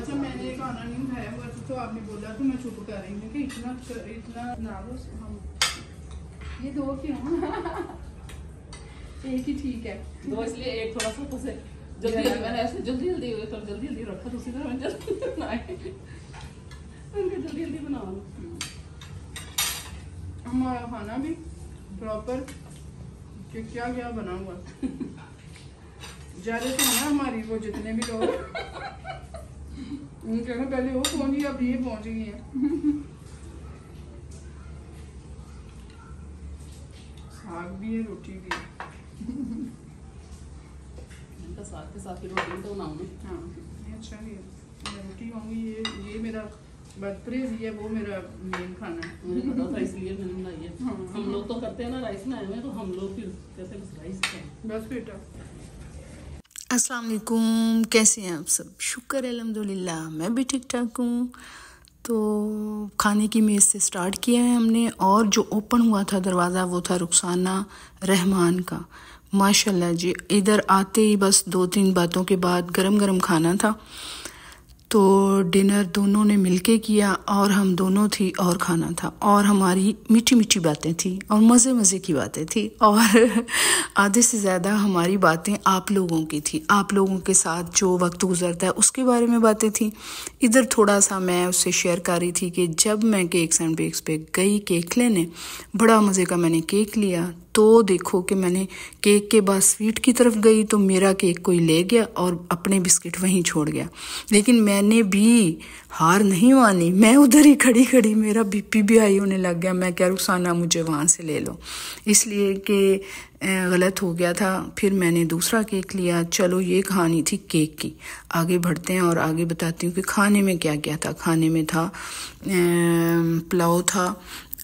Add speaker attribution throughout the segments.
Speaker 1: अच्छा मैंने खाना नहीं खाया हुआ था तो आपने बोला तो मैं चुप कर रही हूँ कि इतना ना लो हम ये दो क्यों एक ही ठीक है
Speaker 2: दो, इसलिए एक थोड़ा सा से जल्दी मैंने ऐसे जल्दी रखा दूसरी तरह मैंने जल्दी बनाए जल्दी बनाओ।
Speaker 1: हमारा खाना भी प्रॉपर कि क्या क्या बना हुआ ज्यादा तो ना हमारी वो जितने भी लोग उनके ना पहले वो पहुंची अब ये पहुंच गई है। साग भी है रोटी भी है
Speaker 2: साग के साथ रोटी तो बनाऊंगी।
Speaker 1: हाँ ये अच्छा भी है रोटी होंगी ये मेरा बदपरेज है वो मेरा मेन खाना है।
Speaker 2: मुझे पता था इसलिए मैंने बनाई है। हाँ, हम लोग तो करते हैं ना राइस बनाए हुए तो हम लोग फिर कैसे बस राइस खाएं।
Speaker 1: बस बेटा
Speaker 3: अस्सलाम वालेकुम, कैसे हैं आप सब? शुक्र है अल्हम्दुलिल्लाह मैं भी ठीक ठाक हूँ। तो खाने की मेज़ से स्टार्ट किया है हमने और जो ओपन हुआ था दरवाज़ा वो था रुखसाना रहमान का। माशाल्लाह जी, इधर आते ही बस 2-3 बातों के बाद गरम गरम खाना था तो डिनर दोनों ने मिलके किया और हम दोनों थी और खाना था और हमारी मीठी मीठी बातें थी और मज़े मज़े की बातें थी और आधे से ज़्यादा हमारी बातें आप लोगों की थी। आप लोगों के साथ जो वक्त गुजरता है उसके बारे में बातें थी। इधर थोड़ा सा मैं उससे शेयर कर रही थी कि जब मैं केक्स एंड बेक्स पे गई केक लेने, बड़ा मज़े का मैंने केक लिया तो देखो कि मैंने केक के बाद स्वीट की तरफ गई तो मेरा केक कोई ले गया और अपने बिस्किट वहीं छोड़ गया। लेकिन मैंने भी हार नहीं मानी, मैं उधर ही खड़ी खड़ी मेरा बीपी भी हाई होने लग गया। मैं क्या रुखसाना मुझे वहाँ से ले लो, इसलिए कि गलत हो गया था। फिर मैंने दूसरा केक लिया। चलो ये कहानी थी केक की, आगे बढ़ते हैं और आगे बताती हूँ कि खाने में क्या क्या था। खाने में था पुलाव था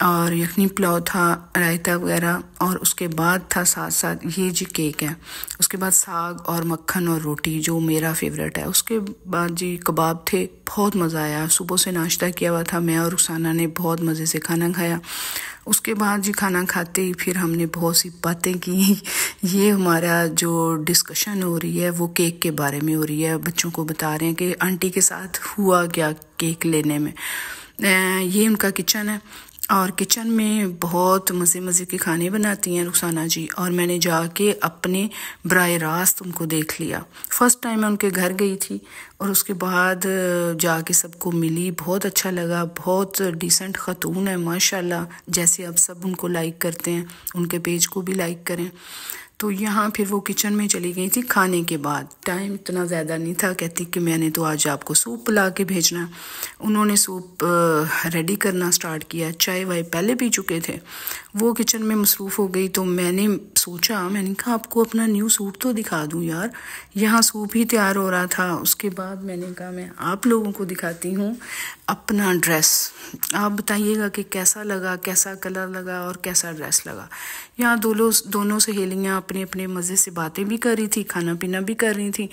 Speaker 3: और यखनी पुलाव था, रायता वगैरह और उसके बाद था साथ साथ ये जी केक है। उसके बाद साग और मक्खन और रोटी जो मेरा फेवरेट है। उसके बाद जी कबाब थे, बहुत मज़ा आया। सुबह से नाश्ता किया हुआ था मैं और रुखसाना ने, बहुत मज़े से खाना खाया। उसके बाद जी खाना खाते ही फिर हमने बहुत सी बातें की। ये हमारा जो डिस्कशन हो रही है वो केक के बारे में हो रही है। बच्चों को बता रहे हैं कि आंटी के साथ हुआ क्या केक लेने में। ये उनका किचन है और किचन में बहुत मज़े मज़े के खाने बनाती हैं रुखसाना जी और मैंने जाके अपने बराह रास्त उनको देख लिया। फ़र्स्ट टाइम मैं उनके घर गई थी और उसके बाद जाके सबको मिली, बहुत अच्छा लगा। बहुत डिसेंट ख़तून है माशाल्लाह, जैसे अब सब उनको लाइक करते हैं, उनके पेज को भी लाइक करें। तो यहाँ फिर वो किचन में चली गई थी खाने के बाद। टाइम इतना ज़्यादा नहीं था, कहती कि मैंने तो आज आपको सूप पिला के भेजना। उन्होंने सूप रेडी करना स्टार्ट किया, चाय वाय पहले पी चुके थे। वो किचन में मसरूफ़ हो गई तो मैंने सोचा, मैंने कहा आपको अपना न्यू सूट तो दिखा दूँ यार, यहाँ सूप ही तैयार हो रहा था। उसके बाद मैंने कहा मैं आप लोगों को दिखाती हूँ अपना ड्रेस, आप बताइएगा कि कैसा लगा, कैसा कलर लगा और कैसा ड्रेस लगा। यहाँ दोनों सहेलियाँ अपने अपने मज़े से बातें भी कर रही थी, खाना पीना भी कर रही थी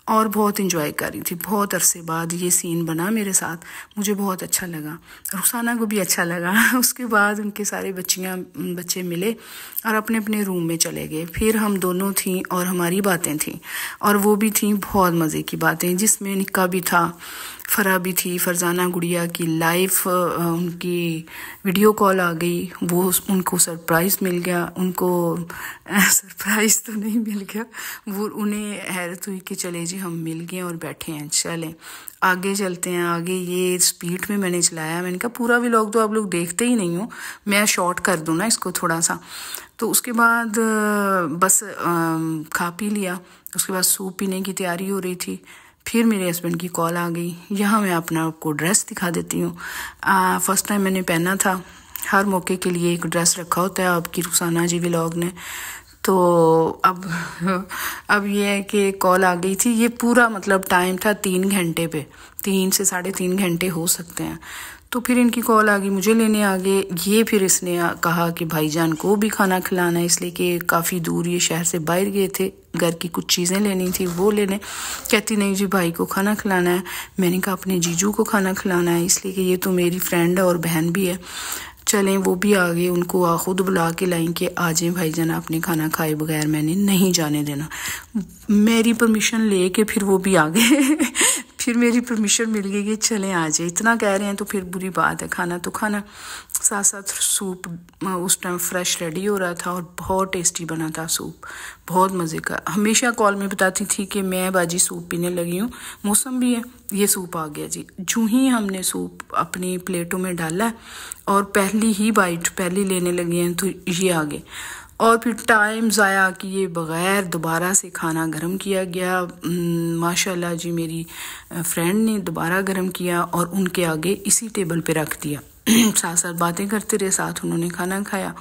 Speaker 3: और बहुत इंजॉय कर रही थी। बहुत अरसे बाद ये सीन बना मेरे साथ, मुझे बहुत अच्छा लगा, रुखसाना को भी अच्छा लगा। उसके बाद उनके सारे बच्चे मिले और अपने अपने रूम में चले गए। फिर हम दोनों थी और हमारी बातें थी और वो भी थी बहुत मज़े की बातें, जिसमें निक्का भी था, फरा भी थी। फरजाना गुड़िया की लाइव उनकी वीडियो कॉल आ गई, वो उनको सरप्राइज़ मिल गया। उनको सरप्राइज़ तो नहीं मिल गया, वो उन्हें हैरत हुई कि चले जी हम मिल गए और बैठे हैं, चलें आगे चलते हैं। आगे ये स्पीड में मैंने चलाया, मैंने कहा पूरा व्लॉग तो आप लोग देखते ही नहीं हो, मैं शॉर्ट कर दूँ ना इसको थोड़ा सा। तो उसके बाद बस खा पी लिया। उसके बाद सूप पीने की तैयारी हो रही थी। फिर मेरे हस्बैंड की कॉल आ गई। यहाँ मैं अपना आपको ड्रेस दिखा देती हूँ। फ़र्स्ट टाइम मैंने पहना था, हर मौके के लिए एक ड्रेस रखा होता है आपकी रुखसाना जी व्लॉग ने। तो अब ये है कि कॉल आ गई थी। ये पूरा मतलब टाइम था 3 घंटे पे, 3 से 3.5 घंटे हो सकते हैं। तो फिर इनकी कॉल आ गई, मुझे लेने आ गए ये। फिर इसने कहा कि भाईजान को भी खाना खिलाना है, इसलिए कि काफ़ी दूर ये शहर से बाहर गए थे, घर की कुछ चीज़ें लेनी थी वो लेने। कहती नहीं जी भाई को खाना खिलाना है। मैंने कहा अपने जीजू को खाना खिलाना है, इसलिए कि ये तो मेरी फ्रेंड है और बहन भी है। चलें वो भी आ गए, उनको खुद बुला के लाएं कि आ जाएं भाईजान, आपने खाना खाए बगैर मैंने नहीं जाने देना। मेरी परमिशन ले के फिर वो भी आ गए। फिर मेरी परमिशन मिल गई कि चलें आ जाए, इतना कह रहे हैं तो फिर बुरी बात है, खाना तो खाना। साथ साथ सूप उस टाइम फ्रेश रेडी हो रहा था और बहुत टेस्टी बना था सूप, बहुत मज़े का। हमेशा कॉल में बताती थी कि मैं बाजी सूप पीने लगी हूँ, मौसम भी है, ये सूप आ गया जी। जो ही हमने सूप अपनी प्लेटों में डाला और पहली ही बाइट पहली लेने लगी हैं तो ये आ गए। और फिर टाइम ज़ाया किए बग़ैर दोबारा से खाना गर्म किया गया। माशाल्लाह जी, मेरी फ्रेंड ने दोबारा गर्म किया और उनके आगे इसी टेबल पे रख दिया। साथ साथ बातें करते रहे, साथ उन्होंने खाना खाया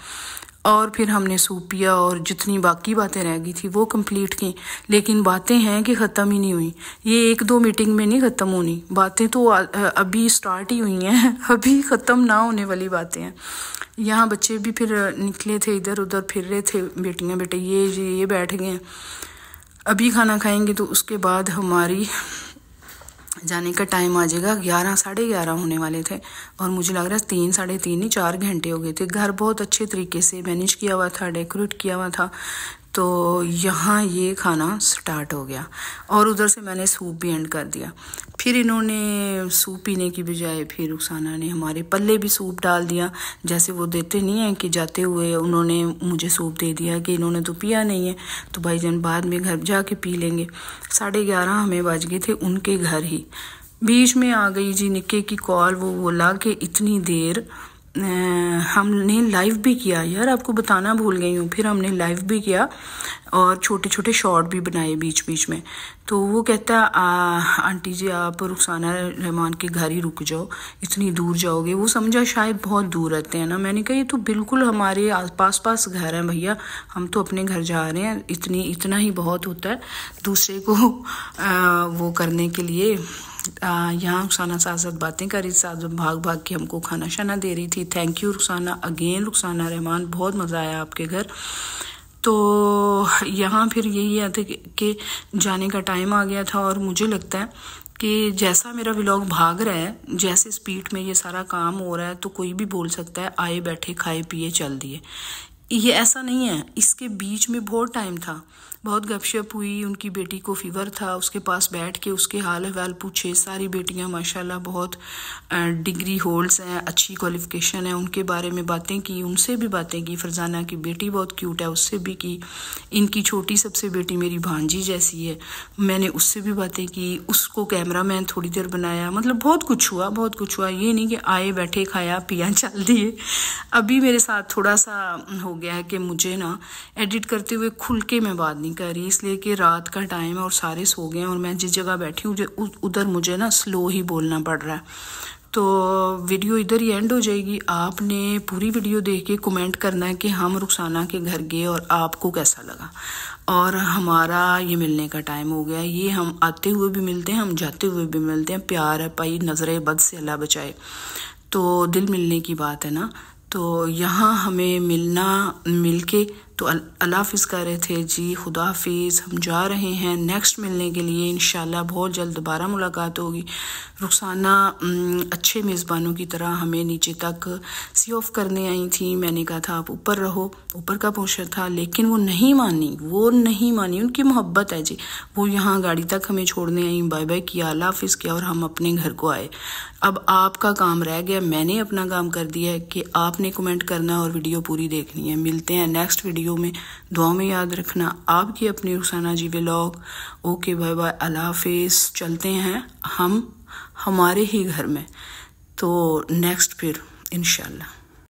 Speaker 3: और फिर हमने सूप पिया और जितनी बाकी बातें रह गई थी वो कंप्लीट की। लेकिन बातें हैं कि ख़त्म ही नहीं हुई, ये 1-2 मीटिंग में नहीं ख़त्म होनी बातें, तो अभी स्टार्ट ही हुई हैं, अभी ख़त्म ना होने वाली बातें हैं। यहाँ बच्चे भी फिर निकले थे, इधर उधर फिर रहे थे, बेटियाँ बेटे ये बैठ गए हैं। अभी खाना खाएंगे तो उसके बाद हमारी जाने का टाइम आ जाएगा। 11 साढ़े 11 होने वाले थे और मुझे लग रहा है 3 साढ़े 3 नहीं 4 घंटे हो गए थे। घर बहुत अच्छे तरीके से मैनेज किया हुआ था, डेकोरेट किया हुआ था। तो यहाँ ये खाना स्टार्ट हो गया और उधर से मैंने सूप भी एंड कर दिया। फिर इन्होंने सूप पीने की बजाय फिर रुखसाना ने हमारे पल्ले भी सूप डाल दिया। जैसे वो देते नहीं हैं कि जाते हुए उन्होंने मुझे सूप दे दिया कि इन्होंने तो पिया नहीं है तो भाईजान बाद में घर जाके पी लेंगे। 11:30 हमें बज गए थे उनके घर ही। बीच में आ गई जी निक्के की कॉल, वो बोला कि इतनी देर हमने लाइव भी किया, यार आपको बताना भूल गई हूँ। फिर हमने लाइव भी किया और छोटे छोटे शॉर्ट भी बनाए बीच बीच में। तो वो कहता आंटी जी आप रुखसाना रहमान के घर ही रुक जाओ, इतनी दूर जाओगे। वो समझा शायद बहुत दूर रहते हैं ना। मैंने कहा ये तो बिल्कुल हमारे पास पास घर है भैया, हम तो अपने घर जा रहे हैं, इतना ही बहुत होता है दूसरे को वो करने के लिए। यहाँ रुखसाना साथ बातें कर रही, साथ भाग भाग के हमको खाना शाना दे रही थी। Thank you Rukhsana, again Rukhsana Rahman, बहुत मज़ा आया आपके घर। तो यहाँ फिर यही है कि जाने का टाइम आ गया था और मुझे लगता है कि जैसा मेरा व्लॉग भाग रहा है, जैसे स्पीड में ये सारा काम हो रहा है, तो कोई भी बोल सकता है आए बैठे खाए पिए चल दिए। ये ऐसा नहीं है, इसके बीच में बहुत टाइम था, बहुत गपशप हुई। उनकी बेटी को फीवर था, उसके पास बैठ के उसके हाल अहवाल पूछे। सारी बेटियां माशाल्लाह बहुत डिग्री होल्ड्स हैं, अच्छी क्वालिफिकेशन है, उनके बारे में बातें की, उनसे भी बातें की। फरजाना की बेटी बहुत क्यूट है, उससे भी की। इनकी छोटी सबसे बेटी मेरी भांजी जैसी है, मैंने उससे भी बातें की। उसको कैमरामैन थोड़ी देर बनाया, मतलब बहुत कुछ हुआ, बहुत कुछ हुआ। ये नहीं कि आए बैठे खाया पिया चल दिए। अभी मेरे साथ थोड़ा सा हो गया है कि मुझे ना एडिट करते हुए खुल के मैं बात नहीं कर रही, इसलिए कि रात का टाइम है और सारे सो गए हैं और मैं जिस जगह बैठी हूँ उधर मुझे ना स्लो ही बोलना पड़ रहा है। तो वीडियो इधर ही एंड हो जाएगी। आपने पूरी वीडियो देख के कमेंट करना है कि हम रुखसाना के घर गए और आपको कैसा लगा। और हमारा ये मिलने का टाइम हो गया, ये हम आते हुए भी मिलते हैं, हम जाते हुए भी मिलते हैं। प्यार है भाई, नजरे बद से अल्लाह बचाए। तो दिल मिलने की बात है ना। तो यहाँ हमें मिलके तो अल्लाह हाफिज़ कर रहे थे जी, खुदा हाफिज़। हम जा रहे हैं नेक्स्ट मिलने के लिए, इंशाल्लाह बहुत जल्द दोबारा मुलाकात होगी। रुखसाना अच्छे मेज़बानों की तरह हमें नीचे तक सी ऑफ करने आई थी। मैंने कहा था आप ऊपर रहो, ऊपर का पोर्शन था, लेकिन वो नहीं मानी। उनकी मोहब्बत है जी। वो यहाँ गाड़ी तक हमें छोड़ने आई, बाय बाय किया, अल्लाह हाफिज़ किया और हम अपने घर को आए। अब आपका काम रह गया, मैंने अपना काम कर दिया है कि आपने कमेंट करना और वीडियो पूरी देखनी है। मिलते हैं नेक्स्ट वीडियो में, दुआ में याद रखना आपकी अपनी रुखसाना जी व्लॉग। ओके बाय बाय, अल्लाह हाफिज़। चलते हैं हम हमारे ही घर में, तो नेक्स्ट फिर इंशाल्लाह।